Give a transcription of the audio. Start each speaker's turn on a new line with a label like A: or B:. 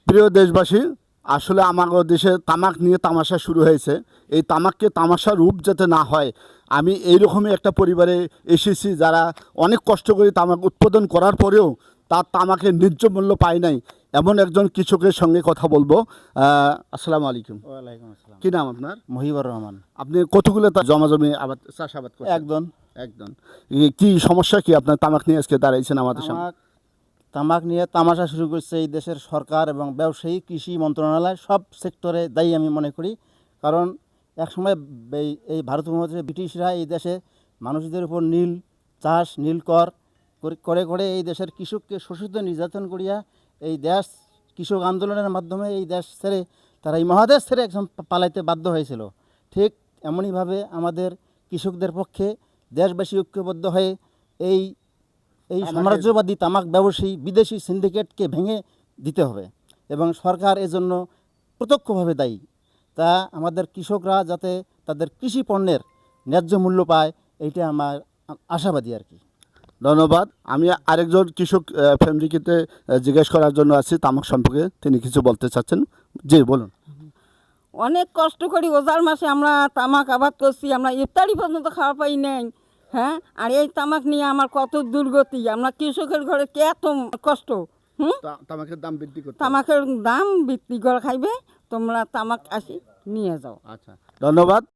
A: প্রিয় দেশবাসী, আসলে আমাদের দেশে তামাক নিয়ে তামাশা শুরু হয়েছে। এই তামাককে তামাশা রূপ যাতে না হয়, আমি এইরকমই একটা পরিবারে এসেছি যারা অনেক কষ্ট করে তামাক উৎপাদন করার পরেও তার তামাকের ন্যায্য মূল্য পায় নাই, এমন একজন কৃষকের সঙ্গে কথা বলবো। আসসালামু আলাইকুম।
B: ওয়ালাইকুম আসসালাম।
A: কী নাম আপনার?
B: মহিবুর রহমান।
A: আপনি কতগুলো জমি আবাদ চাষাবাদ করেন?
B: একজন।
A: একজন। কি সমস্যা কি আপনার তামাক নিয়ে আজকে দাঁড়াইছেন আমাদের সামনে?
B: তামাক নিয়ে তামাশা শুরু করছে এই দেশের সরকার এবং ব্যবসায়ী, কৃষি মন্ত্রণালয়, সব সেক্টরে দায়ী আমি মনে করি। কারণ একসময় এই ভারত মহাদেশে ব্রিটিশরা এই দেশে মানুষদের উপর নীল চাষ, নীল কর করে করে এই দেশের কৃষককে শোষিত নির্যাতন করিয়া এই দেশ কৃষক আন্দোলনের মাধ্যমে এই দেশ ছেড়ে তারা এই মহাদেশ ছেড়ে একদম পালাইতে বাধ্য হয়েছিল। ঠিক এমনইভাবে আমাদের কৃষকদের পক্ষে দেশবাসী ঐক্যবদ্ধ হয়ে এই সাম্রাজ্যবাদী তামাক ব্যবসায়ী বিদেশি সিন্ডিকেটকে ভেঙে দিতে হবে এবং সরকার এজন্য প্রত্যক্ষভাবে দায়ী। তা আমাদের কৃষকরা যাতে তাদের কৃষি পণ্যের ন্যায্য মূল্য পায়, এইটা আমার আশাবাদী আর কি।
A: ধন্যবাদ। আমি আরেকজন কৃষক ফ্যামিলিকে জিজ্ঞেস করার জন্য আছি তামাক সম্পর্কে, তিনি কিছু বলতে চাচ্ছেন। জি বলুন।
C: অনেক কষ্ট করি, রোজার মাসে আমরা তামাক আবাদ করছি, আমরা ইফতারি পর্যন্ত খাওয়া পাই নাই। হ্যাঁ, আর এই তামাক নিয়ে আমার কত দুর্গতি, আমরা কৃষকের ঘরে এত কষ্ট।
A: তামাকের দাম বৃদ্ধি করতে,
C: তামাকের দাম বৃদ্ধি করে খাইবে, তোমরা তামাক আসি নিয়ে যাও।
A: আচ্ছা, ধন্যবাদ।